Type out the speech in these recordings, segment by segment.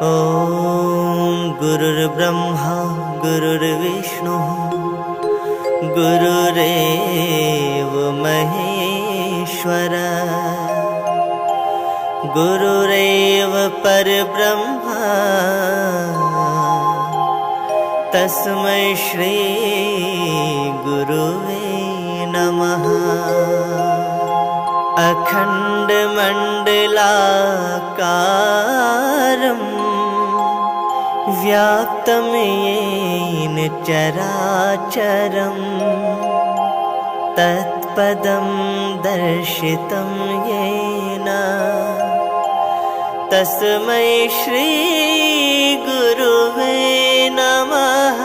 ॐ गुरुर्ब्रह्मा गुरुर्विष्णु गुरुरेव महेश्वर गुरुरेव परब्रह्मा तस्मै श्री गुरुवे नमः। अखण्डमण्डलाकारं व्याप्तं येन चराचरं तत्पदं दर्शितं येन तस्मै श्री गुरुवे नमः।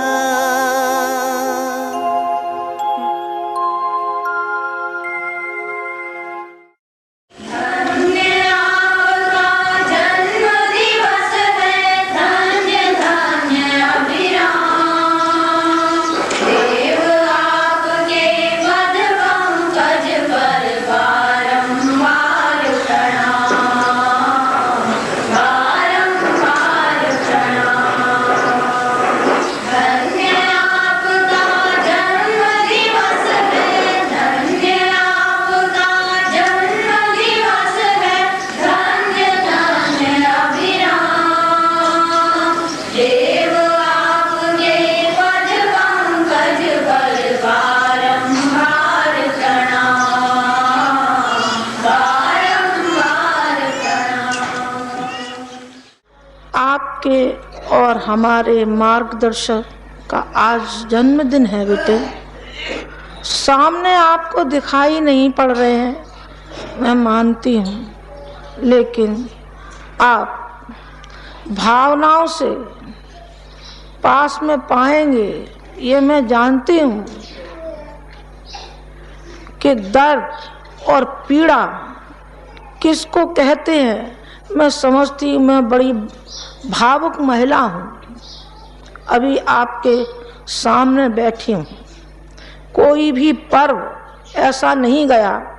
आपके और हमारे मार्गदर्शक का आज जन्मदिन है बेटे। सामने आपको दिखाई नहीं पड़ रहे हैं, मैं मानती हूँ, लेकिन आप भावनाओं से पास में पाएंगे ये मैं जानती हूँ कि दर्द और पीड़ा किसको कहते हैं। मैं समझती हूँ, मैं बड़ी भावुक महिला हूँ, अभी आपके सामने बैठी हूँ। कोई भी पर्व ऐसा नहीं गया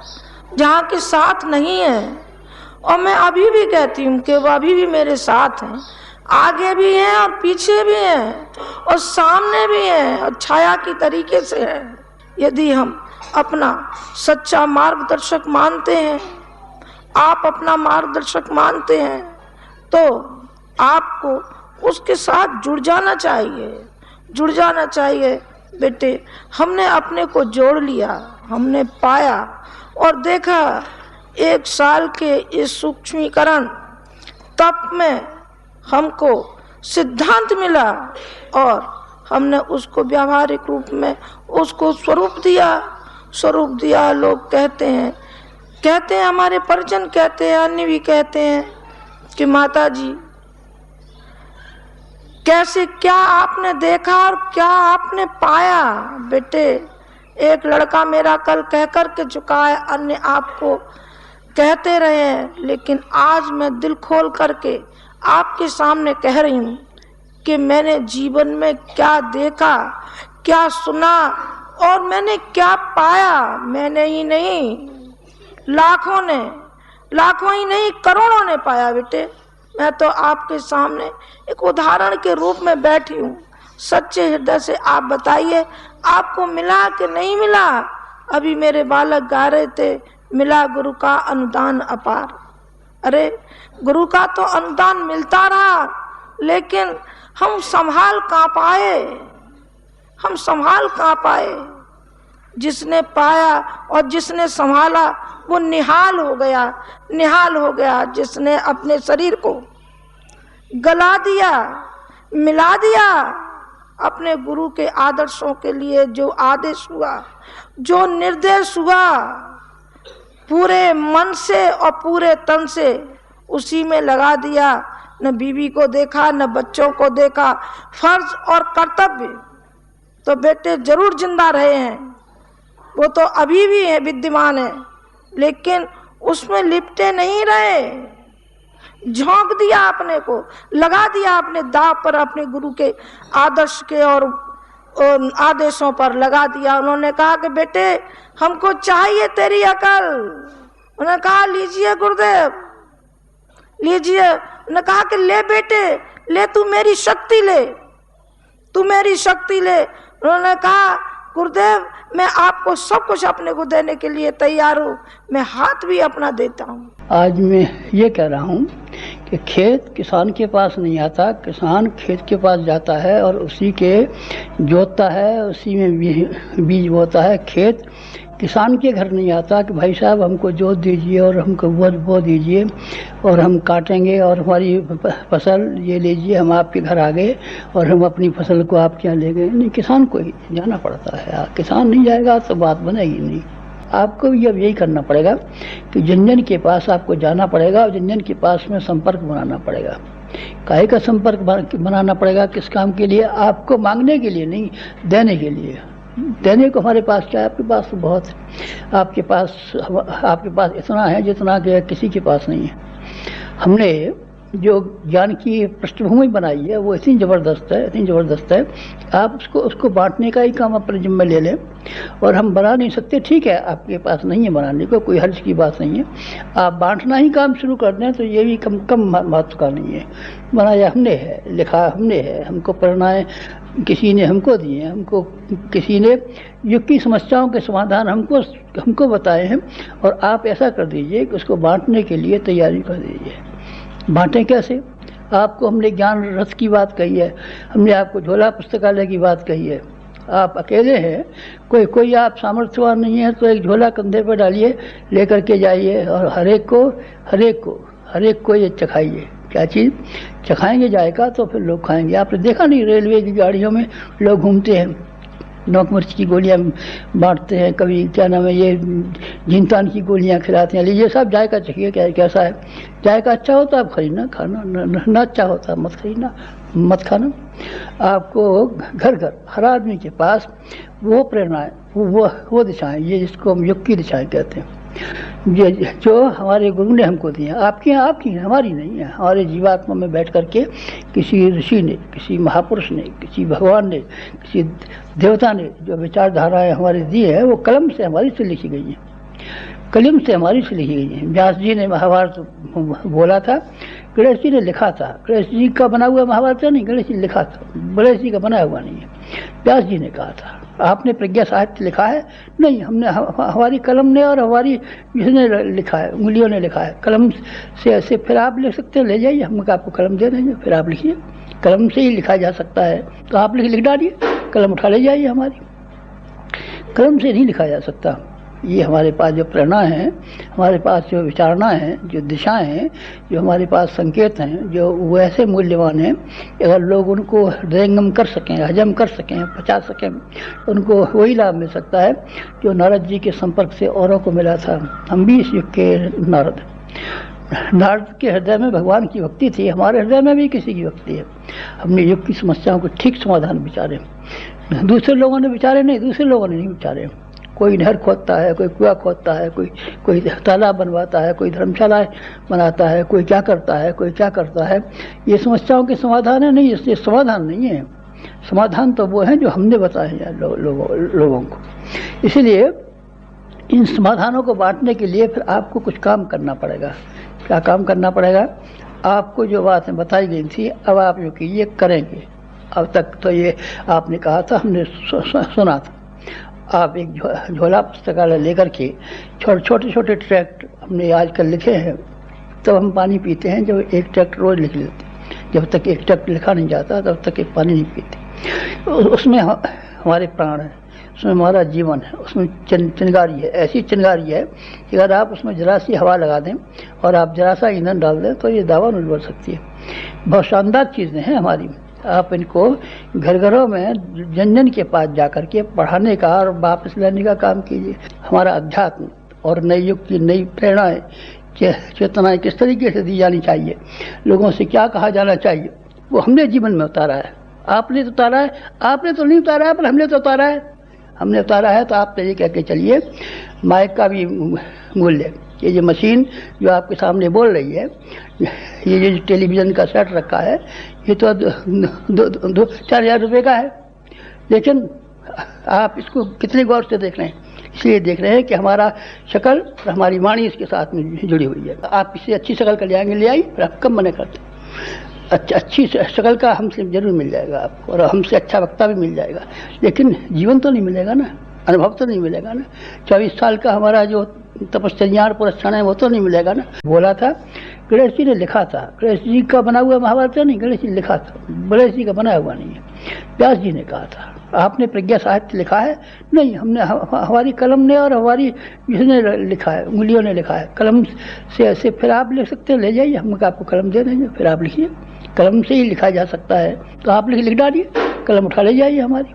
जहाँ के साथ नहीं है, और मैं अभी भी कहती हूँ कि वह अभी भी मेरे साथ हैं, आगे भी हैं और पीछे भी हैं और सामने भी हैं और छाया की तरीके से है। यदि हम अपना सच्चा मार्गदर्शक मानते हैं, आप अपना मार्गदर्शक मानते हैं, तो आपको उसके साथ जुड़ जाना चाहिए बेटे। हमने अपने को जोड़ लिया, हमने पाया और देखा 1 साल के इस सूक्ष्मीकरण तप में हमको सिद्धांत मिला और हमने उसको व्यावहारिक रूप में उसको स्वरूप दिया। लोग कहते हैं हमारे परिजन कहते हैं, अन्य भी कहते हैं कि माता जी कैसे, क्या आपने देखा और क्या आपने पाया। बेटे, एक लड़का मेरा कल कह कर के चुका है, अन्य आपको कहते रहे हैं, लेकिन आज मैं दिल खोल करके आपके सामने कह रही हूँ कि मैंने जीवन में क्या देखा, क्या सुना और मैंने क्या पाया। मैंने ही नहीं, लाखों ही नहीं, करोड़ों ने पाया बेटे। मैं तो आपके सामने एक उदाहरण के रूप में बैठी हूँ। सच्चे हृदय से आप बताइए, आपको मिला कि नहीं मिला। अभी मेरे बालक गा रहे थे, मिला गुरु का अनुदान अपार। अरे, गुरु का तो अनुदान मिलता रहा, लेकिन हम संभाल कहाँ पाए। जिसने पाया और जिसने संभाला वो निहाल हो गया। जिसने अपने शरीर को गला दिया, मिला दिया अपने गुरु के आदर्शों के लिए, जो आदेश हुआ, जो निर्देश हुआ, पूरे मन से और पूरे तन से उसी में लगा दिया। न बीवी को देखा, न बच्चों को देखा। फर्ज और कर्तव्य तो बेटे जरूर जिंदा रहे हैं, वो तो अभी भी है, विद्यमान है, लेकिन उसमें लिपटे नहीं रहे। झोंक दिया अपने को, लगा दिया अपने दाव पर, अपने गुरु के आदर्श के और आदेशों पर लगा दिया। उन्होंने कहा कि बेटे हमको चाहिए तेरी अकल। उन्होंने कहा लीजिए गुरुदेव, लीजिए। उन्होंने कहा कि ले बेटे, ले, तू मेरी शक्ति ले, तू मेरी शक्ति ले। उन्होंने कहा गुरुदेव, मैं आपको सब कुछ अपने को देने के लिए तैयार हूँ, मैं हाथ भी अपना देता हूँ। आज मैं ये कह रहा हूँ कि खेत किसान के पास नहीं आता, किसान खेत के पास जाता है और उसी के जोतता है, उसी में बीज बोता है। खेत किसान के घर नहीं आता कि भाई साहब हमको जोत दीजिए और हमको बो दीजिए और हम काटेंगे और हमारी फसल ये लीजिए, हम आपके घर आ गए और हम अपनी फसल को आपके यहाँ ले गए। नहीं, किसान को ही जाना पड़ता है। किसान नहीं जाएगा तो बात बनेगी नहीं। आपको भी अब यही करना पड़ेगा कि जन जन के पास आपको जाना पड़ेगा और जन जन के पास में संपर्क बनाना पड़ेगा। काहे का संपर्क बनाना पड़ेगा? किस काम के लिए? आपको मांगने के लिए नहीं, देने के लिए। देने को हमारे पास क्या है? आपके पास तो बहुत है। आपके पास इतना है जितना कि किसी के पास नहीं है। हमने जो ज्ञान की पृष्ठभूमि बनाई है वो इतनी ज़बरदस्त है, आप उसको बांटने का ही काम अपने जिम्मे ले लें। और हम बना नहीं सकते, ठीक है, आपके पास नहीं है बनाने को, कोई हर्ज की बात नहीं है। आप बांटना ही काम शुरू कर दें तो ये भी कम महत्व का नहीं है। बनाया हमने है, लिखा हमने है, हमको प्रेरणाएँ किसी ने हमको दी हैं, हमको किसी ने युग की समस्याओं के समाधान हमको बताए हैं। और आप ऐसा कर दीजिए कि उसको बांटने के लिए तैयारी कर दीजिए। बांटें कैसे? आपको हमने ज्ञान रथ की बात कही है, हमने आपको झोला पुस्तकालय की बात कही है। आप अकेले हैं, कोई आप सामर्थ्यवान नहीं है तो एक झोला कंधे पर डालिए, लेकर के जाइए और हर एक को ये चखाइए। क्या चीज़ चखाएंगे? जाएगा तो फिर लोग खाएंगे। आपने देखा नहीं, रेलवे की गाड़ियों में लोग घूमते हैं, नमक मिर्च की गोलियां बांटते हैं, कभी क्या नाम है ये जिनतान की गोलियां खिलाते हैं। लीजिए साहब, जायका चखिए कैसा है। जायका अच्छा होता है आप खरीदना खाना, न अच्छा होता मत खरीदना मत खाना। आपको घर घर हर आदमी के पास वो प्रेरणाएं, वो दिशाएं, ये जिसको हम युग की दिशाएं कहते हैं, ये जो हमारे गुरु ने हमको दी हैं। आपकी हमारी नहीं है। हमारे जीवात्मा में बैठ करके किसी ऋषि ने, किसी महापुरुष ने, किसी भगवान ने, किसी देवता ने जो विचारधाराएं हमारे दी है वो कलम से हमारी से लिखी गई हैं। व्यास जी ने महाभारत बोला था, गणेश जी ने लिखा था। गणेश जी का बना हुआ महाभारत नहीं, गणेश जी ने लिखा था, गणेश जी का बनाया हुआ नहीं है। व्यास जी ने कहा था। आपने प्रज्ञा साहित्य लिखा है? नहीं, हमने हमारी कलम ने और हमारी जिसने लिखा है, उंगलियों ने लिखा है। कलम से ऐसे फिर आप लिख सकते हैं, ले जाइए, हम आपको कलम दे देंगे, फिर आप लिखिए। कलम से ही लिखा जा सकता है तो आप लिख डालिए, कलम उठा ले जाइए। हमारी कलम से नहीं लिखा जा सकता। ये हमारे पास जो प्रेरणा है, हमारे पास जो विचारणा है, जो दिशाएं हैं, जो हमारे पास संकेत हैं, जो वैसे मूल्यवान हैं, अगर लोग उनको हृदयंगम कर सकें, हजम कर सकें, पचा सकें, उनको वही लाभ मिल सकता है जो नारद जी के संपर्क से औरों को मिला था। हम भी इस युग के नारद के हृदय में भगवान की भक्ति थी, हमारे हृदय में भी किसी की भक्ति है। हमने युग की समस्याओं को ठीक समाधान विचारे, दूसरे लोगों ने विचारे नहीं। कोई नहर खोदता है, कोई कुआं खोदता है, कोई तालाब बनवाता है, कोई धर्मशाला बनाता है, कोई क्या करता है। ये समस्याओं के समाधान है? नहीं, इससे समाधान नहीं है। समाधान तो वो है जो हमने बताए हैं लोगों को। इसलिए इन समाधानों को बांटने के लिए फिर आपको कुछ काम करना पड़ेगा। क्या काम करना पड़ेगा? आपको जो बातें बताई गई थी, अब आप जो कीजिए, करेंगे। अब तक तो ये आपने कहा था, हमने सुना था। आप एक झोला पुस्तकालय लेकर के छोटे ट्रैक्ट हमने आजकल लिखे हैं, तब हम पानी पीते हैं जब एक ट्रैक्ट रोज लिख लेते हैं। जब तक एक ट्रैक्ट लिखा नहीं जाता तब तक एक पानी नहीं पीते। उसमें हमारे प्राण है, उसमें हमारा जीवन है, उसमें चिंगारी है, ऐसी चिंगारी है कि अगर आप उसमें जरा सी हवा लगा दें और आप जरा सा ईंधन डाल दें तो ये दावा नहीं बढ़ सकती है। बहुत शानदार चीज़ें हैं हमारी। आप इनको घरों में जन के पास जाकर के पढ़ाने का और वापस लाने का काम कीजिए। हमारा अध्यात्म और नई युग की नई प्रेरणाएं, चेतनाएं किस तरीके से दी जानी चाहिए, लोगों से क्या कहा जाना चाहिए, वो हमने जीवन में उतारा है। आपने तो उतारा है, आपने तो नहीं उतारा है, पर हमने तो उतारा है। तो आप ये कह के चलिए, माइक का भी मूल्य, ये जो मशीन जो आपके सामने बोल रही है, ये जो टेलीविज़न का सेट रखा है, ये तो 2-4 हज़ार रुपये का है। लेकिन आप इसको कितने गौर से देख रहे हैं, इसलिए देख रहे हैं कि हमारा शक्ल और हमारी वाणी इसके साथ में जुड़ी हुई है। आप इससे अच्छी शक्ल का ले आएंगे, ले आई, फिर आप कम मना करते। अच्छी शक्ल का हमसे जरूर मिल जाएगा आपको, और हमसे अच्छा वक्ता भी मिल जाएगा, लेकिन जीवन तो नहीं मिलेगा ना, अनुभव तो नहीं मिलेगा ना। 24 साल का हमारा जो तपश्चर्या और पुरस्कार है वो तो नहीं मिलेगा ना। बोला था गणेश जी ने लिखा था, गणेश जी का बना हुआ महाभारत नहीं, गणेश जी ने लिखा था, गणेश जी का बनाया हुआ नहीं है। व्यास जी ने कहा था आपने प्रज्ञा साहित्य लिखा है? नहीं, हमने हमारी कलम ने और हमारी इसने लिखा है, उंगलियों ने लिखा है। कलम से फिर आप लिख सकते हैं, ले जाइए, हम आपको कलम दे देंगे, फिर आप लिखिए। कलम से ही लिखा जा सकता है तो आप लिख डालिए, कलम उठा ले जाइए। हमारी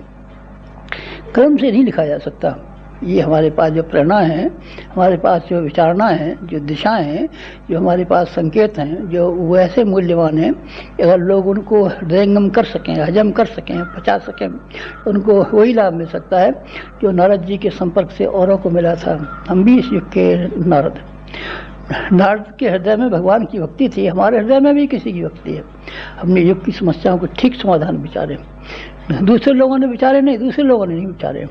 कलम से नहीं लिखा जा सकता। ये हमारे पास जो प्रेरणा है, हमारे पास जो विचारणा है, जो दिशाएं हैं, जो हमारे पास संकेत हैं, जो वो ऐसे मूल्यवान हैं, अगर लोग उनको हृदयंगम कर सकें, हजम कर सकें, पचा सकें, उनको वही लाभ मिल सकता है जो नारद जी के संपर्क से औरों को मिला था। हम भी इस युग के नारद के हृदय में भगवान की भक्ति थी, हमारे हृदय में भी किसी की भक्ति है। हमने युग की समस्याओं को ठीक समाधान विचारे, दूसरे लोगों ने विचारे नहीं, दूसरे लोगों ने नहीं विचारे।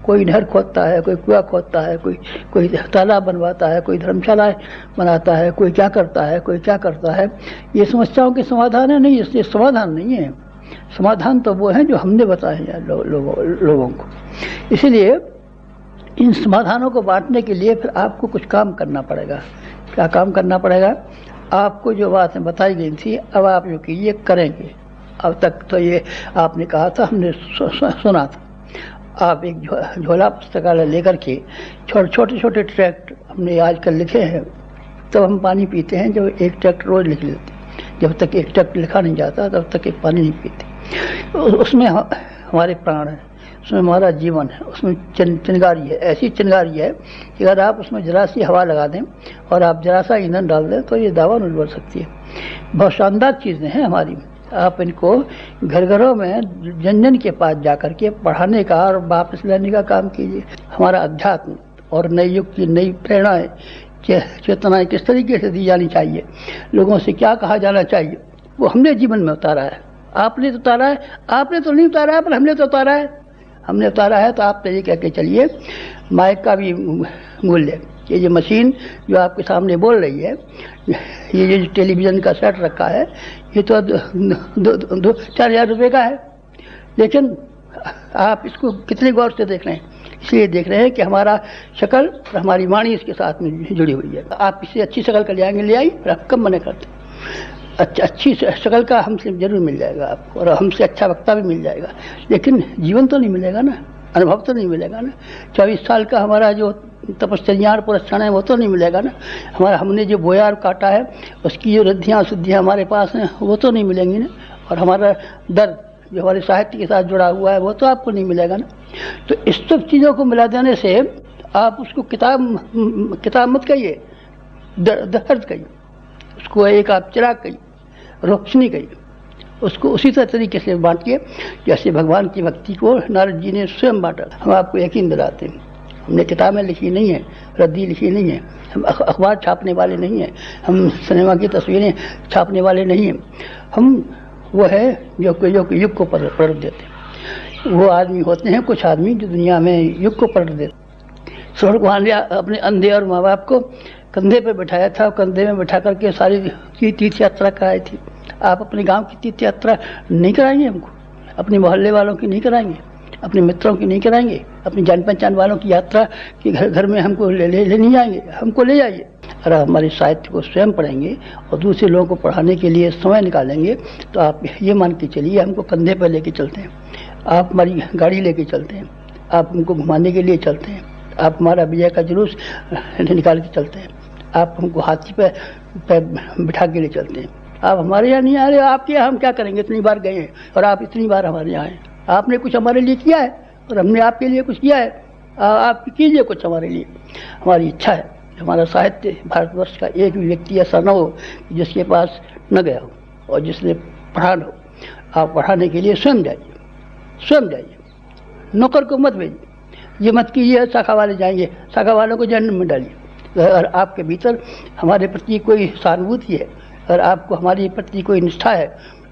कोई नहर खोदता है, कोई कुआं खोदता है, कोई तालाब बनवाता है, कोई धर्मशाला बनाता है, कोई क्या करता है, कोई क्या करता है। ये समस्याओं के समाधान है नहीं, इसलिए समाधान नहीं है। समाधान तो वो है जो हमने बताए हैं लोगों को। इसलिए इन समाधानों को बांटने के लिए फिर आपको कुछ काम करना पड़ेगा। क्या काम करना पड़ेगा? आपको जो बातें बताई गई थी अब आप जो कीजिए करेंगे। अब तक तो ये आपने कहा था, हमने सुना था। आप एक झोला पुस्तकालय लेकर के छोटे छोटे ट्रैक्ट हमने आजकल लिखे हैं, तब हम पानी पीते हैं जब एक ट्रैक्ट रोज लिख लेते हैं। जब तक एक ट्रैक्ट लिखा नहीं जाता तब तक एक पानी नहीं पीते। उसमें हमारे प्राण है, उसमें हमारा जीवन है, उसमें चिंगारी है, ऐसी चिंगारी है कि अगर आप उसमें जरा सी हवा लगा दें और आप जरा सा ईंधन डाल दें तो ये दावा नहीं बढ़ सकती है। बहुत शानदार चीज़ें हैं हमारी। आप इनको घर घरों में जन जन के पास जाकर के पढ़ाने का और वापस लाने का काम कीजिए। हमारा अध्यात्म और नई युग की नई प्रेरणाएं, चेतनाएं किस तरीके से दी जानी चाहिए, लोगों से क्या कहा जाना चाहिए, वो हमने जीवन में उतारा है। आपने तो उतारा है, आपने तो नहीं उतारा है, पर हमने तो उतारा है। हमने उतारा है तो आप तो ये कह के चलिए, माइक का भी मूल्य, ये जो मशीन जो आपके सामने बोल रही है, ये जो टेलीविज़न का सेट रखा है, ये तो 2-4 हज़ार रुपये का है, लेकिन आप इसको कितने गौर से देख रहे हैं? इसलिए देख रहे हैं कि हमारा शक्ल और हमारी वाणी इसके साथ में जुड़ी हुई है। आप इससे अच्छी शक्ल का ले आएंगे, ले आई, फिर आप कम मना करते। अच्छी शक्ल का हमसे जरूर मिल जाएगा आपको, और हमसे अच्छा वक्ता भी मिल जाएगा, लेकिन जीवन तो नहीं मिलेगा ना, अनुभव तो नहीं मिलेगा ना। 24 साल का हमारा जो तपश्चर्या और पुरस्कार है वो तो नहीं मिलेगा ना। हमने जो बोया और काटा है उसकी जो रिद्धियाँ सिद्धियाँ हमारे पास हैं वो तो नहीं मिलेंगी ना। और हमारा दर्द जो हमारे साहित्य के साथ जुड़ा हुआ है वो तो आपको नहीं मिलेगा ना। तो इस सब चीज़ों को मिला देने से आप उसको किताब मत कहिए, दर्द कहिए, उसको एक आप चिराग कहिए, रोशनी कहिए, उसको उसी तरीके से बांटिए जैसे भगवान की भक्ति को नारद जी ने स्वयं बांटा। हम आपको यकीन दिलाते हैं, हमने किताबें लिखी नहीं है, रद्दी लिखी नहीं है, हम अखबार छापने वाले नहीं हैं, हम सिनेमा की तस्वीरें छापने वाले नहीं हैं। हम वो है जो युग को पलट देते। वो आदमी होते हैं कुछ आदमी जो दुनिया में युग को पलट देते। स्वर्ण कुमार अपने अंधे और माँ बाप को कंधे पे बैठाया था, कंधे में बैठा करके सारी की तीर्थ यात्रा कराई थी। आप अपने गांव की तीर्थ यात्रा नहीं कराएंगे हमको, अपने मोहल्ले वालों की नहीं कराएंगे, अपने मित्रों की नहीं कराएंगे, अपनी जान पहचान वालों की यात्रा कि घर में हमको ले नहीं जाएंगे, हमको ले जाइए। अगर हमारे साहित्य को स्वयं पढ़ेंगे और दूसरे लोगों को पढ़ाने के लिए समय निकालेंगे तो आप ये मान के चलिए हमको कंधे पर लेके चलते हैं, आप हमारी गाड़ी लेके चलते हैं, आप हमको घुमाने के लिए चलते हैं, आप हमारा विजय का जुलूस निकाल के चलते हैं, आप हमको हाथी पे बिठा के ले चलते हैं। आप हमारे यहाँ नहीं आ रहे, आपके यहाँ हम क्या करेंगे? इतनी बार गए हैं और आप इतनी बार हमारे यहाँ आए। आपने कुछ हमारे लिए किया है और हमने आपके लिए कुछ किया है, आप कीजिए कुछ हमारे लिए। हमारी इच्छा है हमारा साहित्य भारतवर्ष का एक भी व्यक्ति ऐसा न हो जिसके पास न गया हो और जिसने पढ़ा न हो। आप पढ़ाने के लिए स्वयं जाइए, नौकर को मत भेजिए। ये मत कीजिए शाखा वाले जाएंगे, शाखा वालों को जहन्नम में डालिए। अगर आपके भीतर हमारे प्रति कोई सहानुभूति है, अगर आपको हमारे प्रति कोई निष्ठा है,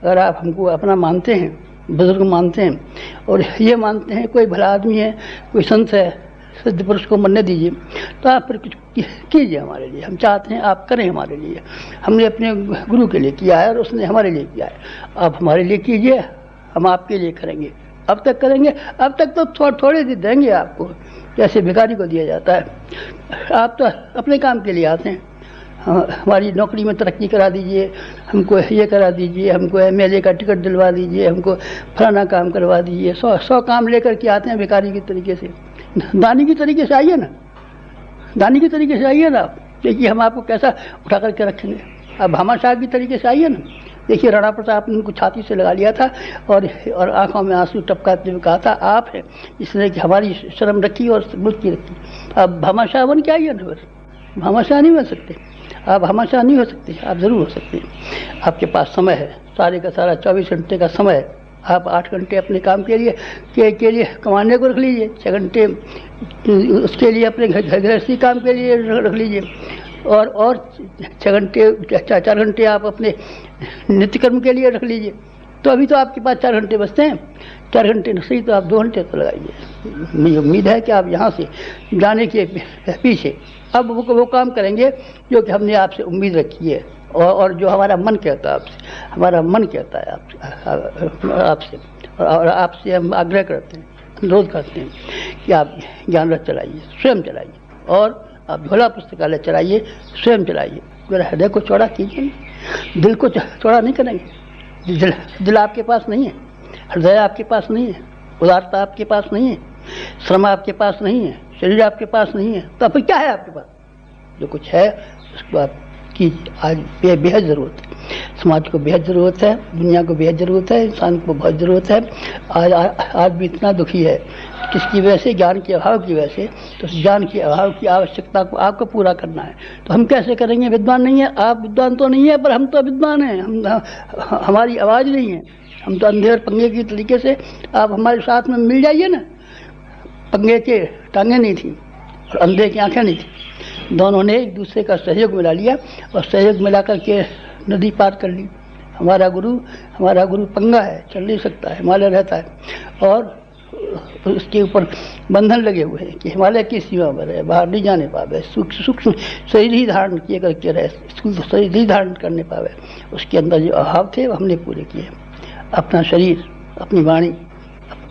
अगर आप हमको अपना मानते हैं, बुजुर्ग मानते हैं और ये मानते हैं कोई भला आदमी है, कोई संत है, सिद्ध पुरुष को मरने दीजिए, तो आप फिर कुछ कीजिए हमारे लिए। हम चाहते हैं आप करें हमारे लिए। हमने अपने गुरु के लिए किया है और उसने हमारे लिए किया है, आप हमारे लिए कीजिए, हम आपके लिए करेंगे। अब तक करेंगे, अब तक तो थोड़े दिन देंगे आपको, जैसे भिखारी को दिया जाता है। आप तो अपने काम के लिए आते हैं, हमारी नौकरी में तरक्की करा दीजिए, हमको ये करा दीजिए, हमको MLA का टिकट दिलवा दीजिए, हमको फलाना काम करवा दीजिए। 100 काम लेकर के आते हैं भिखारी की तरीके से। दानी की तरीके से आइए ना, दानी की तरीके से आइए ना आप, देखिए हम आपको कैसा उठा करके रखेंगे। अब भामा साहब की तरीके से आइए ना, देखिए राणा प्रताप ने उनको छाती से लगा लिया था और आंखों में आंसू टपकाते हुए कहा था आप हैं इसने कि हमारी शर्म रखी और मुल्क की रखी। अब भामा शाह बन के आइए ना, बस भामा शाह नहीं बन सकते आप, भामा शाह नहीं हो सकते, आप ज़रूर हो सकते हैं। आपके पास समय है, सारे का सारा 24 घंटे का समय है। आप 8 घंटे अपने काम के लिए कमाने को रख लीजिए, 6 घंटे उसके लिए अपने गृहस्थी काम के लिए रख लीजिए, और 4 घंटे आप अपने नित्य कर्म के लिए रख लीजिए। तो अभी तो आपके पास 4 घंटे बचते हैं, 4 घंटे सही तो आप 2 घंटे तो लगाइए। मुझे उम्मीद है कि आप यहाँ से जाने के पीछे अब वो काम करेंगे जो कि हमने आपसे उम्मीद रखी है, और जो हमारा मन कहता है आपसे, हमारा मन कहता है आपसे, और आपसे हम आग्रह करते हैं, अनुरोध करते हैं कि आप ज्ञान रथ चलाइए, स्वयं चलाइए, और आप झोला पुस्तकालय चलाइए, स्वयं चलाइए। मेरा हृदय को चौड़ा कीजिए, दिल को चौड़ा नहीं करेंगे। दिल आपके पास नहीं है, हृदय आपके पास नहीं है, उदारता आपके पास नहीं है, श्रम आपके पास नहीं है, शरीर आपके पास नहीं है, तो फिर क्या है आपके पास? जो कुछ है उसको आप कीजिए। आज बेहद ज़रूरत है, समाज को बेहद ज़रूरत है, दुनिया को बेहद ज़रूरत है, इंसान को बहुत ज़रूरत है। आज भी इतना दुखी है, किसकी वजह से? ज्ञान के अभाव की वजह से। तो ज्ञान के अभाव की आवश्यकता को आपको पूरा करना है, तो हम कैसे करेंगे? विद्वान नहीं है आप, विद्वान तो नहीं है, पर हम तो विद्वान हैं, हमारी आवाज़ नहीं है, हम तो अंधे और पंगे की तरीके से। आप हमारे साथ में मिल जाइए ना। पंगे के टांगें नहीं थी और अंधे की आंखें नहीं थी, दोनों ने एक दूसरे का सहयोग मिला लिया और सहयोग मिला करके नदी पार कर ली। हमारा गुरु पंगा है, चल नहीं सकता है, हिमालय रहता है और उसके ऊपर बंधन लगे हुए हैं कि हिमालय की सीमा पर रहे, बाहर नहीं जाने पावे, सूक्ष्म शरीर ही धारण किए करके रहे, शरीर ही धारण करने पावे। उसके अंदर जो अभाव थे वो हमने पूरे किए। अपना शरीर, अपनी वाणी,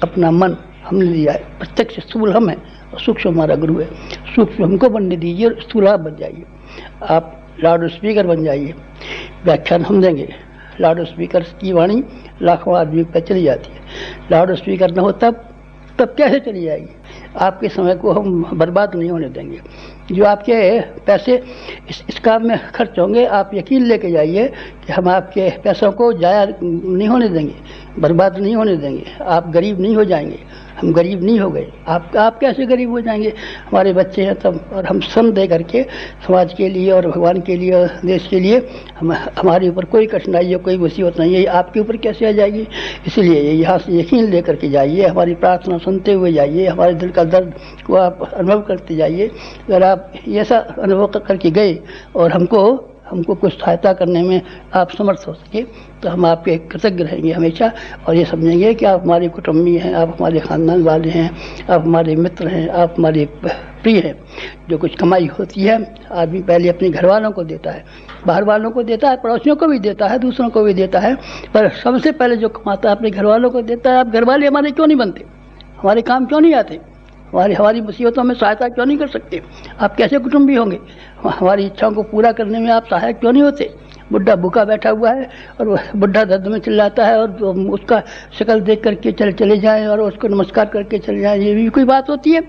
अपना मन हमने दिया है। प्रत्यक्ष स्थूल हम हैं और सूक्ष्म हमारा गुरु है। सूक्ष्म हमको बनने दीजिए और स्थूल आप बन जाइए। आप लाउड स्पीकर बन जाइए, व्याख्यान हम देंगे। लाउड स्पीकर की वाणी लाखों आदमी पर चली जाती है, लाउड स्पीकर न हो तब कैसे चली जाएगी? आपके समय को हम बर्बाद नहीं होने देंगे। जो आपके पैसे इस काम में खर्च होंगे, आप यकीन लेके जाइए कि हम आपके पैसों को जाया नहीं होने देंगे, बर्बाद नहीं होने देंगे। आप गरीब नहीं हो जाएंगे, हम गरीब नहीं हो गए। आप कैसे गरीब हो जाएंगे? हमारे बच्चे हैं तब, और हम श्रम दे करके समाज के लिए और भगवान के लिए और देश के लिए हमारे ऊपर कोई कठिनाई, कोई मुसीबत नहीं है, आपके ऊपर कैसे आ जाएगी? इसलिए यहाँ से यकीन ले करके जाइए, हमारी प्रार्थना सुनते हुए जाइए, हमारे दिल का दर्द को आप अनुभव करते जाइए। अगर आप ऐसा अनुभव करके गए और हमको कुछ सहायता करने में आप समर्थ हो सके तो हम आपके कृतज्ञ रहेंगे हमेशा, और ये समझेंगे कि आप हमारे कुटुंबी हैं, आप हमारे ख़ानदान वाले हैं, आप हमारे मित्र हैं, आप हमारे प्रिय हैं। जो कुछ कमाई होती है आदमी पहले अपने घर वालों को देता है, बाहर वालों को देता है, पड़ोसियों को भी देता है, दूसरों को भी देता है, पर सबसे पहले जो कमाता है अपने घर वालों को देता है। आप घर वाले हमारे क्यों नहीं बनते? हमारे काम क्यों नहीं आते? हमारी मुसीबतों में सहायता क्यों नहीं कर सकते? आप कैसे कुटुंबी होंगे? हमारी इच्छाओं को पूरा करने में आप सहायक क्यों नहीं होते? बुढ़ा भूखा बैठा हुआ है और बुढ़ा दर्द में चिल्लाता है, और उसका शक्ल देख करके चले जाएं और उसको नमस्कार करके चले जाएं, ये भी कोई बात होती है?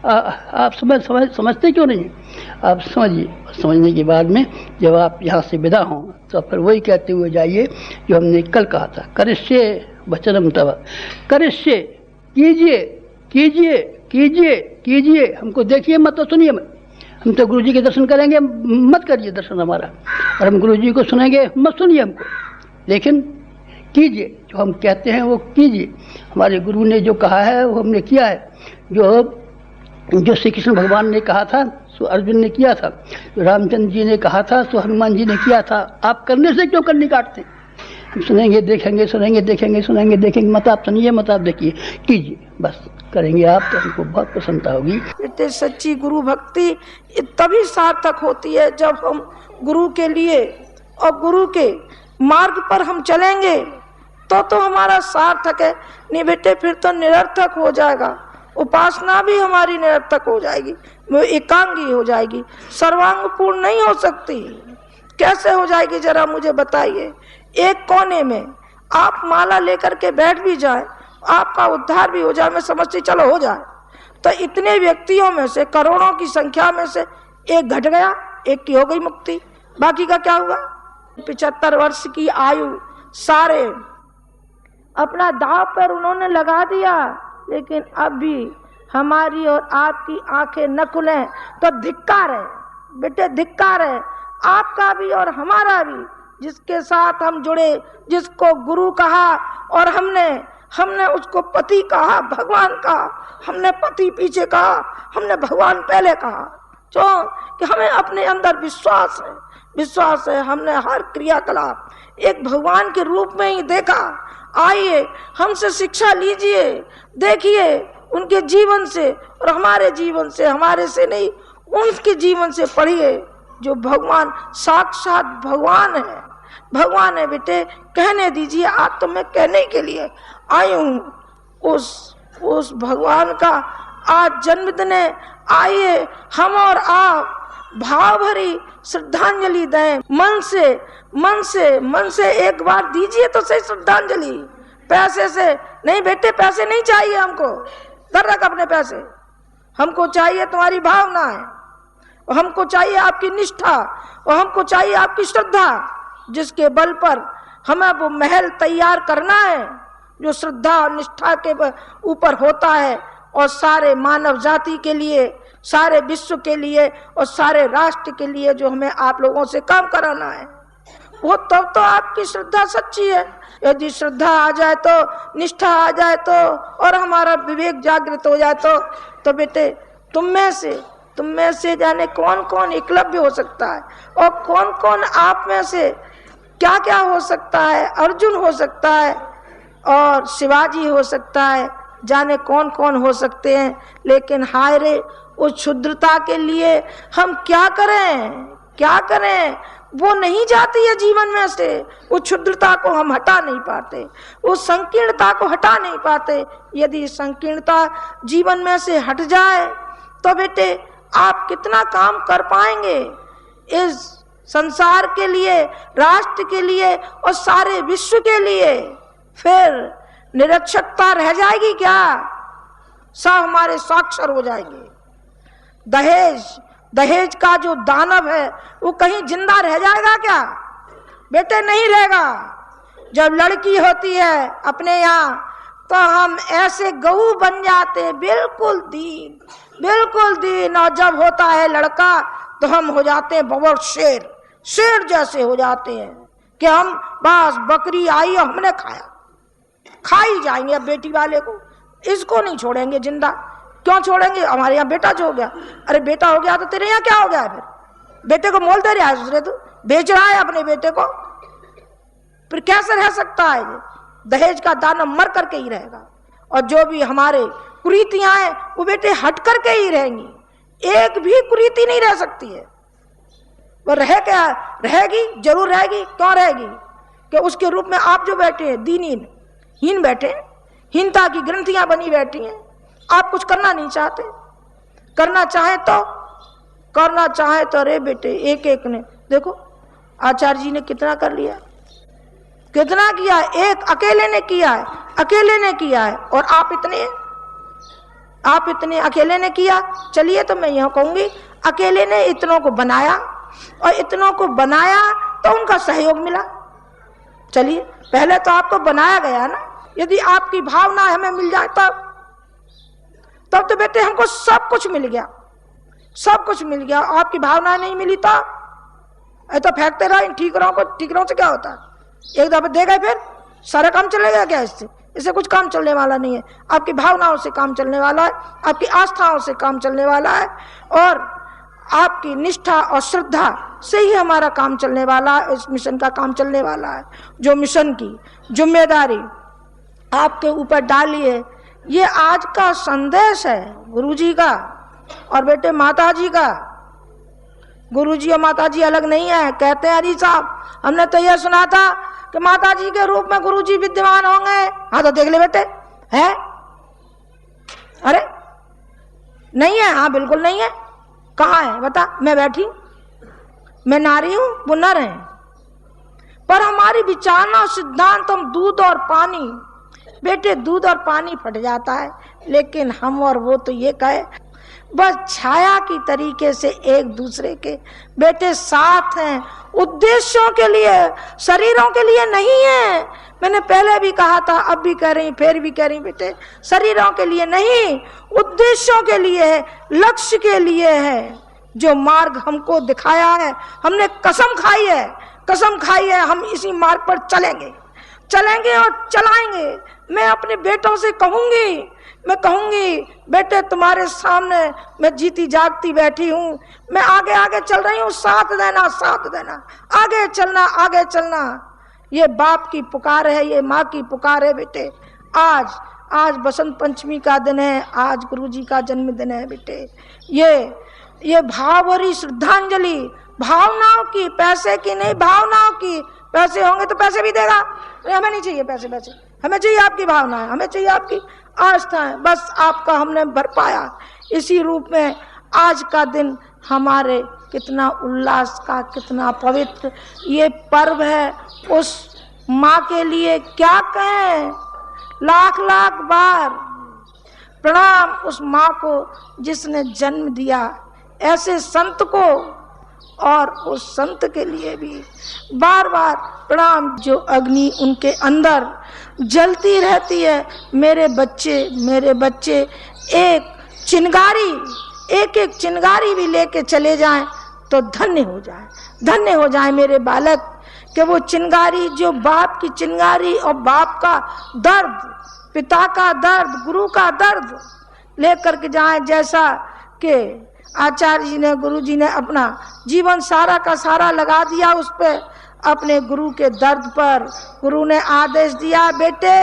आप समझते क्यों नहीं? आप समझिए। समझने के बाद में जब आप यहाँ से विदा हों तो फिर वही कहते हुए जाइए जो हमने कल कहा था, करिष्ये वचनम तव। करिष्ये, कीजिए कीजिए कीजिए कीजिए, हमको देखिए मत तो सुनिए मत। हम तो गुरुजी के दर्शन करेंगे, मत करिए दर्शन हमारा, और हम गुरुजी को सुनेंगे, मत सुनिए हमको, लेकिन कीजिए जो हम कहते हैं वो कीजिए। हमारे गुरु ने जो कहा है वो हमने किया है। जो श्री कृष्ण भगवान ने कहा था सो अर्जुन ने किया था, जो रामचंद्र जी ने कहा था सो हनुमान जी ने किया था। आप करने से क्यों करनी काटते? सुनेंगे देखेंगे, सुनेंगे देखेंगे, सुनेंगे देखेंगे, मत आप सुनिए, मत आप देखिए, कीजिए, बस करेंगे आप तो हमको बहुत प्रसन्नता होगी। बेटे सच्ची गुरु भक्ति तभी सार्थक होती है जब हम गुरु के लिए और गुरु के मार्ग पर हम चलेंगे तो हमारा सार्थक है। नहीं बेटे फिर तो निरर्थक हो जाएगा, उपासना भी हमारी निरर्थक हो जाएगी, वो एकांगी हो जाएगी, सर्वांग पूर्ण नहीं हो सकती। कैसे हो जाएगी जरा मुझे बताइए। एक कोने में आप माला लेकर के बैठ भी जाए, आपका उद्धार भी हो जाए, मैं समझती चलो हो जाए, तो इतने व्यक्तियों में से, करोड़ों की संख्या में से एक घट गया, एक की हो गई मुक्ति, बाकी का क्या हुआ। 75 वर्ष की आयु सारे अपना दांव पर उन्होंने लगा दिया, लेकिन अब भी हमारी और आपकी आंखें न खुलें तो धिक्कार है बेटे, धिक्कार है आपका भी और हमारा भी, जिसके साथ हम जुड़े, जिसको गुरु कहा और हमने उसको पति कहा, भगवान कहा, हमने पति पीछे कहा, हमने भगवान पहले कहा, जो कि हमें अपने अंदर विश्वास है, हमने हर क्रियाकलाप एक भगवान के रूप में ही देखा। आइए हमसे शिक्षा लीजिए, देखिए उनके जीवन से और हमारे जीवन से, हमारे से नहीं, उनके जीवन से पढ़िए, जो भगवान साक्षात भगवान है बेटे। कहने दीजिए, आज तो मैं कहने के लिए आई हूँ उस भगवान का आज जन्मदिन है। आइए हम और आप भाव भरी श्रद्धांजलि दें, मन से एक बार दीजिए तो सही श्रद्धांजलि। पैसे से नहीं बेटे, पैसे नहीं चाहिए हमको, कर रख अपने पैसे, हमको चाहिए तुम्हारी भावना है, और हमको चाहिए आपकी निष्ठा, और हमको चाहिए आपकी श्रद्धा, जिसके बल पर हमें वो महल तैयार करना है जो श्रद्धा और निष्ठा के ऊपर होता है, और सारे मानव जाति के लिए, सारे विश्व के लिए और सारे राष्ट्र के लिए जो हमें आप लोगों से काम कराना है, वो तब तो आपकी श्रद्धा सच्ची है। यदि श्रद्धा आ जाए तो, निष्ठा आ जाए तो, और हमारा विवेक जागृत हो जाए तो बेटे तुम में से जाने कौन कौन एकलव्य हो सकता है, और कौन कौन आप में से क्या क्या हो सकता है। अर्जुन हो सकता है और शिवाजी हो सकता है, जाने कौन कौन हो सकते हैं। लेकिन हाय रे, उस क्षुद्रता के लिए हम क्या करें, वो नहीं जाती है जीवन में से। उस क्षुद्रता को हम हटा नहीं पाते, उस संकीर्णता को हटा नहीं पाते। यदि संकीर्णता जीवन में से हट जाए तो बेटे आप कितना काम कर पाएंगे इस संसार के लिए, राष्ट्र के लिए और सारे विश्व के लिए। फिर निरक्षरता रह जाएगी क्या? सब हमारे साक्षर हो जाएंगे। दहेज का जो दानव है वो कहीं जिंदा रह जाएगा क्या? बेटे नहीं रहेगा। जब लड़की होती है अपने यहाँ तो हम ऐसे गऊ बन जाते, बिल्कुल दीन। और जब होता है लड़का तो हम हो जाते हैं बबर शेर जैसे हो जाते हैं कि हम बस बकरी आई और हमने खा ही जाएंगे। अब बेटी वाले को इसको नहीं छोड़ेंगे जिंदा। क्यों छोड़ेंगे? हमारे यहाँ बेटा जो हो गया, अरे बेटा हो गया तो तेरे यहाँ क्या हो गया? फिर बेटे को मोल दे रहा है दूसरे, तो बेच रहा है अपने बेटे को, फिर कैसे रह सकता है? दहेज का दाना मर करके ही रहेगा। और जो भी हमारे कुरीतियां हैं वो बेटे हट करके ही रहेंगी। एक भी कुरीति नहीं रह सकती है। वो रहेगी, जरूर रहेगी। क्यों रहेगी? कि उसके रूप में आप जो बैठे हैं दीनहीन बैठे हैं, हीनता की ग्रंथियां बनी बैठी हैं। आप कुछ करना नहीं चाहते, करना चाहे तो अरे बेटे एक ने देखो आचार्य जी ने कितना कर लिया, कितना किया। एक अकेले ने किया है और आप इतने अकेले ने किया। चलिए तो मैं यह कहूंगी अकेले ने इतनों को बनाया, और इतनों को बनाया तो उनका सहयोग मिला। चलिए पहले तो आपको बनाया गया ना। यदि आपकी भावना हमें मिल जाए तब तो बेटे हमको सब कुछ मिल गया। आपकी भावना नहीं मिली तो ऐसा फेंकते रहो इन ठीकरों से क्या होता है? एक दफा दे गए फिर सारा काम चलेगा क्या? इससे कुछ काम चलने वाला नहीं है। आपकी भावनाओं से काम चलने वाला है, आपकी आस्थाओं से काम चलने वाला है, और आपकी निष्ठा और श्रद्धा से ही हमारा काम चलने वाला है, इस मिशन का काम चलने वाला है। जो मिशन की जिम्मेदारी आपके ऊपर डाली है, ये आज का संदेश है गुरुजी का और बेटे माताजी का। गुरुजी और माताजी अलग नहीं है। कहते हैं हरी साहब, हमने तो यह सुना था कि माताजी के रूप में गुरुजी विद्यमान होंगे। हाँ तो देख ले बेटे, है? अरे नहीं है। हाँ बिल्कुल नहीं है। कहाँ है बता? मैं बैठी, मैं नारी हूं, वो नर है। पर हमारी विचारना सिद्धांत हम दूध और पानी, बेटे दूध और पानी फट जाता है, लेकिन हम और वो तो ये कहे बस छाया की तरीके से एक दूसरे के बेटे साथ हैं, उद्देश्यों के लिए, शरीरों के लिए नहीं है। मैंने पहले भी कहा था, अब भी कह रही, फिर भी कह रही बेटे, शरीरों के लिए नहीं, उद्देश्यों के लिए है, लक्ष्य के लिए है। जो मार्ग हमको दिखाया है, हमने कसम खाई है, कसम खाई है, हम इसी मार्ग पर चलेंगे, चलेंगे और चलाएंगे। मैं अपने बेटों से कहूंगी, मैं कहूंगी बेटे तुम्हारे सामने मैं जीती जागती बैठी हूं, मैं आगे आगे चल रही हूं, साथ देना, साथ देना, आगे चलना, आगे चलना। ये बाप की पुकार है, ये माँ की पुकार है बेटे। आज बसंत पंचमी का दिन है, आज गुरुजी का जन्मदिन है बेटे। ये भाव भरी श्रद्धांजलि, भावनाओं की, पैसे की नहीं, भावनाओं की। पैसे होंगे तो पैसे भी देगा, हमें नहीं चाहिए पैसे, हमें चाहिए आपकी भावनाएं, हमें चाहिए आपकी आस्थाएं। बस आपका हमने भर पाया। इसी रूप में आज का दिन हमारे कितना उल्लास का, कितना पवित्र ये पर्व है। उस माँ के लिए क्या कहें, लाख लाख बार प्रणाम उस माँ को जिसने जन्म दिया ऐसे संत को, और उस संत के लिए भी बार बार प्रणाम जो अग्नि उनके अंदर जलती रहती है। मेरे बच्चे एक चिंगारी, एक एक चिंगारी भी लेके चले जाएं तो धन्य हो जाए मेरे बालक, कि वो चिंगारी जो बाप की चिंगारी और बाप का दर्द, पिता का दर्द, गुरु का दर्द लेकर के जाए। जैसा कि आचार्य जी ने, गुरु जी ने अपना जीवन सारा का सारा लगा दिया उस पे, अपने गुरु के दर्द पर। गुरु ने आदेश दिया, बेटे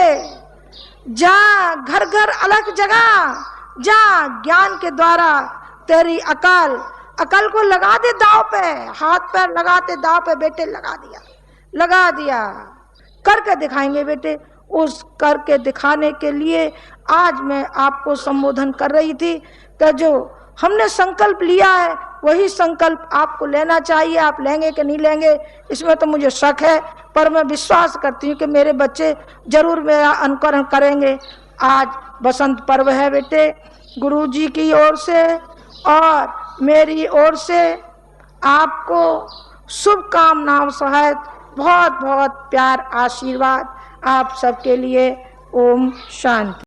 जा, घर घर अलग जगह जा, ज्ञान के द्वारा तेरी अकल को लगा दे दाव पे, हाथ पैर लगाते दाव पे बेटे लगा दिया। करके दिखाएंगे बेटे। उस करके दिखाने के लिए आज मैं आपको संबोधन कर रही थी कि जो हमने संकल्प लिया है वही संकल्प आपको लेना चाहिए। आप लेंगे कि नहीं लेंगे इसमें तो मुझे शक है, पर मैं विश्वास करती हूँ कि मेरे बच्चे जरूर मेरा अनुकरण करेंगे। आज बसंत पर्व है बेटे, गुरुजी की ओर से और मेरी ओर से आपको शुभकामनाओं सहित बहुत बहुत प्यार, आशीर्वाद आप सबके लिए। ओम शांति।